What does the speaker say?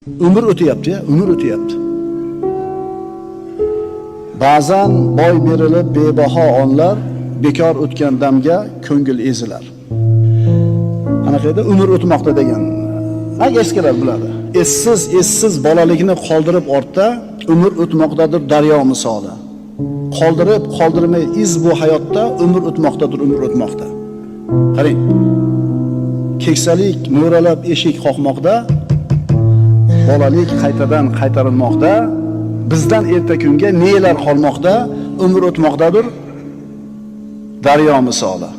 Umr o'tyapti, umr o'tyapti. Ba'zan boy berilib bebaho onlar, bekor o'tgan damga ko'ngil ezilar. Qanaqaydi umr o'tmoqda degan. Eskilar biladi. Essiz bolalikni qoldirib ortda, umr o'tmoqdadir daryo misoli. Qoldirmay iz bu hayotda umr o'tmoqdadir, umr o'tmoqda. Qarang. Keksalik mo'ralab eshik qoqmoqda, bolalik qaytadan qaytarilmoqda, bizdan erta kunga nelar qolmoqda, umr o'tmoqdadir daryo misoli.